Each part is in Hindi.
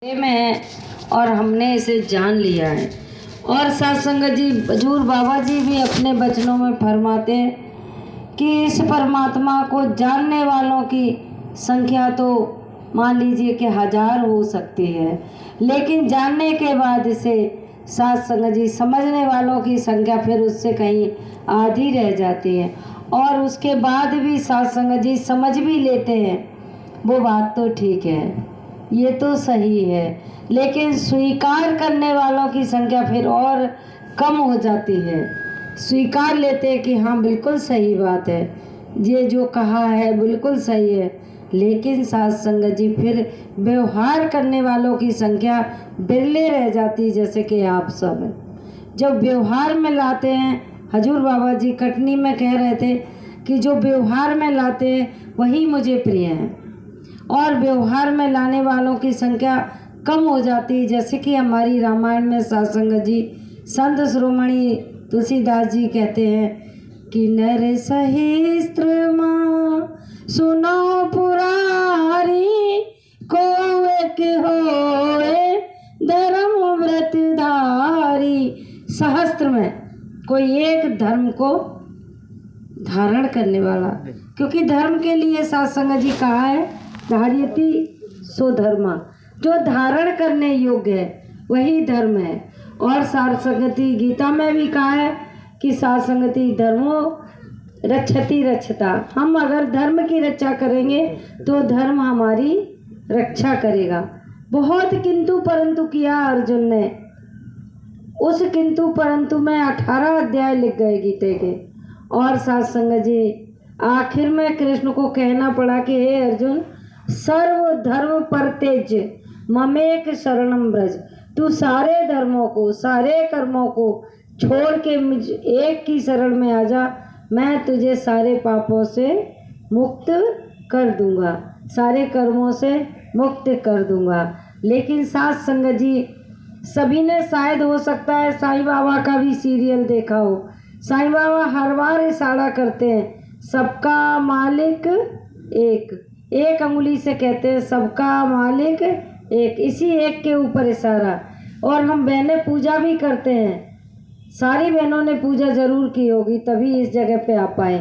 में है और हमने इसे जान लिया है। और सत्संग जी हजूर बाबा जी भी अपने वचनों में फरमाते हैं कि इस परमात्मा को जानने वालों की संख्या तो मान लीजिए कि 1000 हो सकती है, लेकिन जानने के बाद इसे सत्संग जी समझने वालों की संख्या फिर उससे कहीं आधी रह जाती है। और उसके बाद भी सत्संग जी समझ भी लेते हैं, वो बात तो ठीक है, ये तो सही है, लेकिन स्वीकार करने वालों की संख्या फिर और कम हो जाती है। स्वीकार लेते हैं कि हाँ बिल्कुल सही बात है, ये जो कहा है बिल्कुल सही है, लेकिन सत्संग जी फिर व्यवहार करने वालों की संख्या बिरले रह जाती, जैसे कि आप सब हैं। जब व्यवहार में लाते हैं, हजूर बाबा जी कटनी में कह रहे थे कि जो व्यवहार में लाते हैं वही मुझे प्रिय है, और व्यवहार में लाने वालों की संख्या कम हो जाती है। जैसे कि हमारी रामायण में सत्संग जी संत शिरोमणि तुलसीदास जी कहते हैं कि नर सहस्त्र माँ सुनो पुरारी, को एक होए धर्म व्रत धारी। सहस्त्र में कोई एक धर्म को धारण करने वाला, क्योंकि धर्म के लिए सत्संग जी कहा है धार्यति सो धर्मा, जो धारण करने योग्य है वही धर्म है। और सारसंगति गीता में भी कहा है कि सारसंगति धर्मो रक्षति रक्षता। हम अगर धर्म की रक्षा करेंगे तो धर्म हमारी रक्षा करेगा। बहुत किंतु परंतु किया अर्जुन ने, उस किंतु परंतु में 18 अध्याय लिख गए गीते के। और सत्संग जी आखिर में कृष्ण को कहना पड़ा कि हे अर्जुन, सर्व धर्म परतेज ममेक शरणम ब्रज, तू सारे धर्मों को सारे कर्मों को छोड़ के मुझ एक की शरण में आ जा, मैं तुझे सारे पापों से मुक्त कर दूंगा, सारे कर्मों से मुक्त कर दूंगा। लेकिन सत्संग जी सभी ने शायद हो सकता है साईं बाबा का भी सीरियल देखा हो, साईं बाबा हर बार इशारा करते हैं सबका मालिक एक, एक अंगुली से कहते हैं सबका मालिक एक, इसी एक के ऊपर इशारा। और हम बहनें पूजा भी करते हैं, सारी बहनों ने पूजा जरूर की होगी तभी इस जगह पे आ पाए।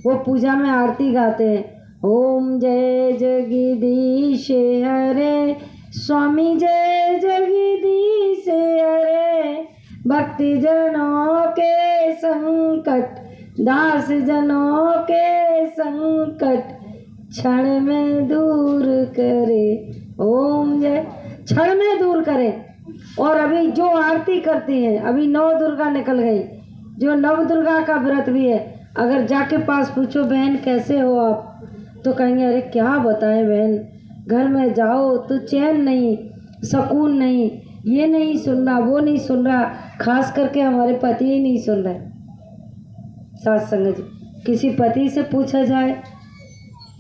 वो पूजा में आरती गाते हैं, ओम जय जगदीश हरे स्वामी जय जगदीश हरे, भक्ति जनों के संकट दास जनों के संकट क्षण में दूर करे, ओम जय, क्षण में दूर करे। और अभी जो आरती करती है, अभी 9 दुर्गा निकल गई, जो नव दुर्गा का व्रत भी है, अगर जाके पास पूछो बहन कैसे हो आप, तो कहेंगे अरे क्या बताएं बहन, घर में जाओ तो चैन नहीं, सुकून नहीं, ये नहीं सुन रहा वो नहीं सुन रहा, खास करके हमारे पति ही नहीं सुन रहे। सत्संग जी किसी पति से पूछा जाए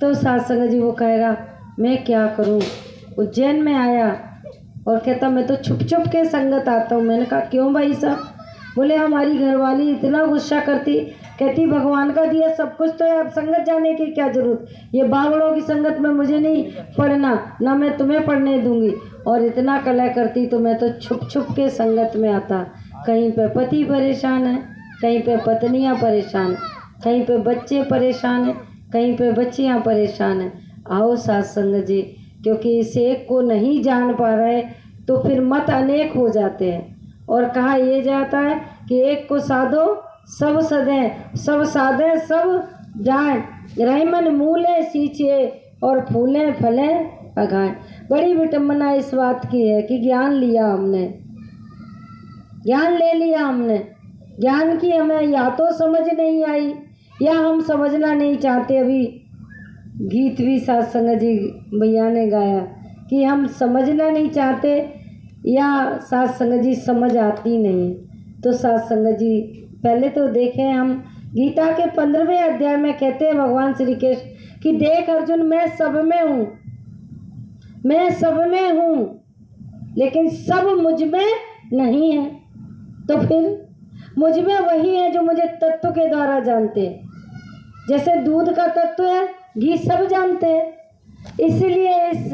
तो सत्संग जी वो कहेगा मैं क्या करूं, उज्जैन में आया और कहता मैं तो छुप छुप के संगत आता हूँ। मैंने कहा क्यों भाई साहब? बोले हमारी घरवाली इतना गुस्सा करती, कहती भगवान का दिया सब कुछ तो है, अब संगत जाने की क्या जरूरत, ये बावड़ों की संगत में मुझे नहीं पढ़ना, ना मैं तुम्हें पढ़ने दूंगी। और इतना कलह करती तो मैं तो छुप छुप के संगत में आता। कहीं पे पति परेशान है, कहीं पे पत्नियां परेशान है, कहीं पे बच्चे परेशान है, कहीं पे बच्चियां परेशान है। आओ सत्संग जी, क्योंकि इस एक को नहीं जान पा रहे तो फिर मत अनेक हो जाते हैं। और कहा ये जाता है कि एक को साधो सब सदे, सब साधे सब जाए, रहमन मूले सींचे और फूले फले पगाए। बड़ी विटम्बना इस बात की है कि ज्ञान लिया हमने, ज्ञान ले लिया हमने, ज्ञान की हमें या तो समझ नहीं आई या हम समझना नहीं चाहते। अभी गीत भी सत्संग जी भैया ने गाया कि हम समझना नहीं चाहते या सत्संग जी समझ आती नहीं। तो सत्संग जी पहले तो देखें, हम गीता के 15वें अध्याय में कहते हैं भगवान श्री कृष्ण कि देख अर्जुन मैं सब में हूँ, मैं सब में हूँ, लेकिन सब मुझ में नहीं है। तो फिर मुझ में वही है जो मुझे तत्व के द्वारा जानते हैं। जैसे दूध का तत्व है, घी सब जानते हैं, इसलिए इस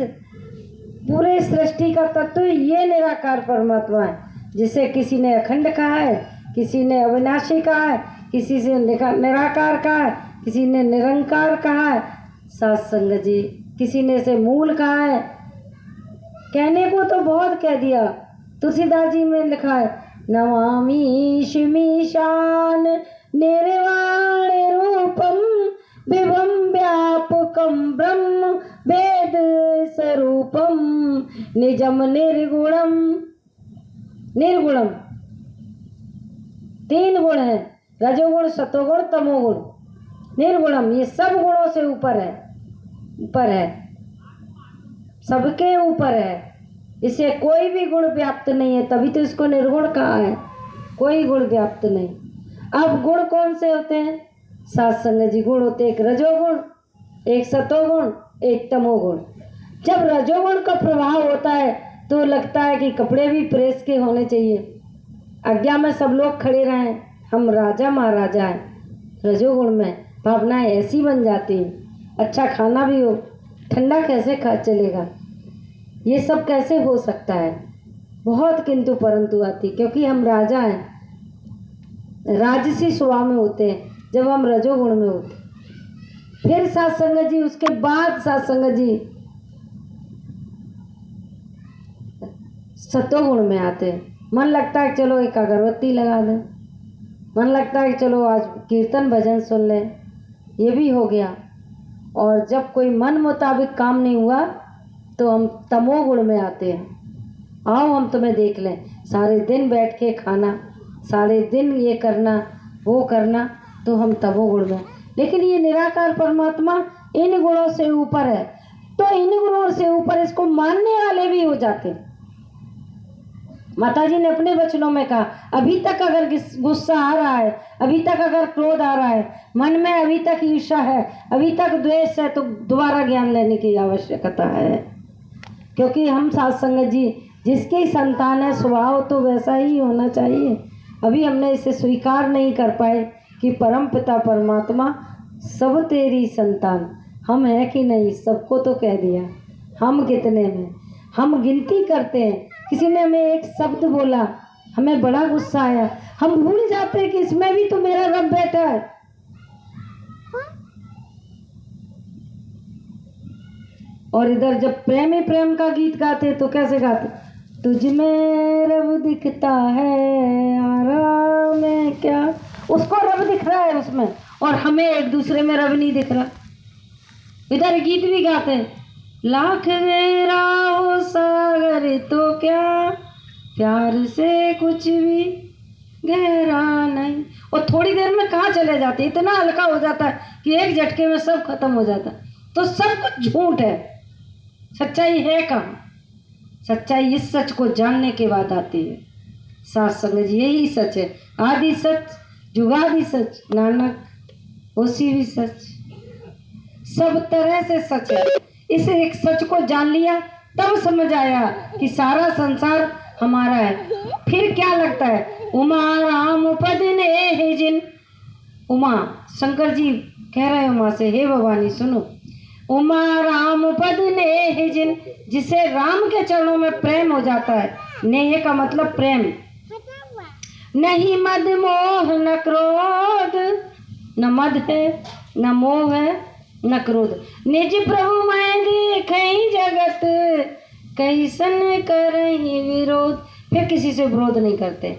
पूरे सृष्टि का तत्व ये निराकार परमात्मा है, जिसे किसी ने अखंड कहा है, किसी ने अविनाशी कहा है, किसी से निराकार कहा है, किसी ने निरंकार कहा है। साथ संगत जी, किसी ने इसे मूल कहा है। कहने को तो बहुत कह दिया। तुलसीदास जी में लिखा है, नमामि शिमीशान निर्वाण रूपम विभम व्यापकम ब्रह्म वेद स्वरूपम निजम निर्गुणम। निर्गुणम 3 गुण है, रजोगुण सतोगुण तमोगुण। निर्गुणम ये सब गुणों से ऊपर है, ऊपर है, सबके ऊपर है। इसे कोई भी गुण व्याप्त नहीं है, तभी तो इसको निर्गुण कहा है। कोई गुण व्याप्त नहीं। अब गुण कौन से होते हैं? सात संग जी गुण होते, एक रजोगुण, एक सतोगुण, एक तमोगुण। जब रजोगुण का प्रभाव होता है तो लगता है कि कपड़े भी प्रेस के होने चाहिए, आज्ञा में सब लोग खड़े रहें, हम राजा महाराजा हैं। रजोगुण में भावनाएं ऐसी बन जाती हैं। अच्छा खाना भी हो, ठंडा कैसे खा चलेगा, ये सब कैसे हो सकता है? बहुत किंतु परंतु आती, क्योंकि हम राजा हैं, राजसी स्वभाव में होते हैं जब हम रजोगुण में होते। फिर सात संगत जी, उसके बाद सात संगत जी सतोगुण में आते हैं। मन लगता है चलो एक अगरबत्ती लगा दें, मन लगता है चलो आज कीर्तन भजन सुन लें, ये भी हो गया। और जब कोई मन मुताबिक काम नहीं हुआ तो हम तमोगुण में आते हैं। आओ हम तुम्हें देख लें, सारे दिन बैठ के खाना, सारे दिन ये करना वो करना, तो हम तमोगुण में। लेकिन ये निराकार परमात्मा इन गुणों से ऊपर है, तो इन गुणों से ऊपर इसको मानने वाले भी हो जाते हैं। माता जी ने अपने वचनों में कहा, अभी तक अगर गुस्सा आ रहा है, अभी तक अगर क्रोध आ रहा है, मन में अभी तक ईर्ष्या है, अभी तक द्वेष है, तो दोबारा ज्ञान लेने की आवश्यकता है। क्योंकि हम सात संगत जी जिसकी संतान है, स्वभाव तो वैसा ही होना चाहिए। अभी हमने इसे स्वीकार नहीं कर पाए कि परम पिता परमात्मा सब तेरी संतान, हम है कि नहीं, सबको तो कह दिया। हम कितने में, हम गिनती करते हैं। किसी ने हमें एक शब्द बोला, हमें बड़ा गुस्सा आया, हम भूल जाते हैं कि इसमें भी तो मेरा रब बैठा है। और इधर जब प्रेमी प्रेम का गीत गाते तो कैसे गाते, तुझ में रब दिखता है आराम में क्या, उसको रब दिख रहा है उसमें, और हमें एक दूसरे में रब नहीं दिख रहा। इधर गीत भी गाते हैं, लाख गहरा हो सागर तो क्या, प्यार से कुछ भी गहरा नहीं। और थोड़ी देर में कहाँ चले जाते, इतना हल्का हो जाता है कि एक झटके में सब खत्म हो जाता है। तो सब कुछ झूठ है, सच्चाई है कहाँ? सच्चाई इस सच को जानने के बाद आती है। सात संगत जी यही सच है, आदि सच जुगादि सच, नानक उसी भी सच, सब तरह से सच है। इस एक सच को जान लिया तब समझ आया कि सारा संसार हमारा है। फिर क्या लगता है, उमा राम पद ने जिन, उमा शंकर जी कह रहे उमा से, हे भवानी सुनो, उमा राम पद ने जिन, जिसे राम के चरणों में प्रेम हो जाता है। नेह का मतलब प्रेम, नहीं मद मोह न क्रोध, न मद है न मोह है न क्रोध, निज प्रभु मैं देखई जगत कैसन करही विरोध। फिर किसी से विरोध नहीं करते।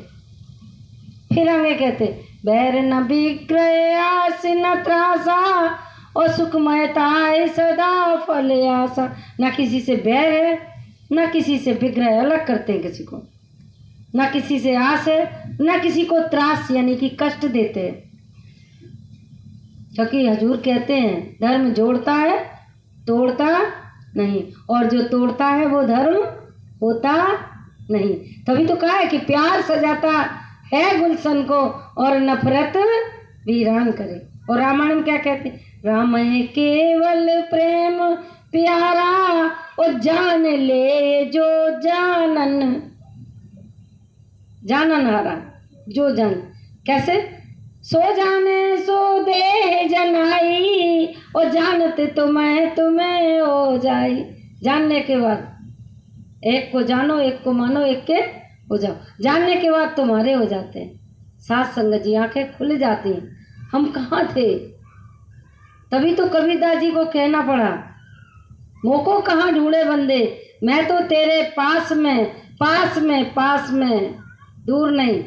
फिर आगे कहते, बैर न विक्रय आस न त्रासा, और सुखमयताय सदा फल आशा। न किसी से बैर है न किसी से विग्रह, अलग करते हैं किसी को, न किसी से आस है न किसी को त्रास यानी कि कष्ट देते हैं। क्योंकि हजूर कहते हैं धर्म जोड़ता है तोड़ता नहीं, और जो तोड़ता है वो धर्म होता नहीं। तभी तो कहा है कि प्यार सजाता है गुलशन को और नफरत वीरान करे। और रामायण में क्या कहते हैं, राम है केवल प्रेम प्यारा, और जान ले जो जानन, जानन हारा जो जान। कैसे, सो जाने सो दे जनाई, और जानते तो मैं तुम्हें हो जाई। जानने के बाद एक को जानो, एक को मानो, एक के हो जाओ। जानने के बाद तुम्हारे हो जाते हैं। साथ संगत जी आंखें खुल जाती हैं। हम कहाँ थे? तभी तो कबीरदास जी को कहना पड़ा, मोको कहाँ ढूंढे बंदे, मैं तो तेरे पास में, पास में, पास में, दूर नहीं।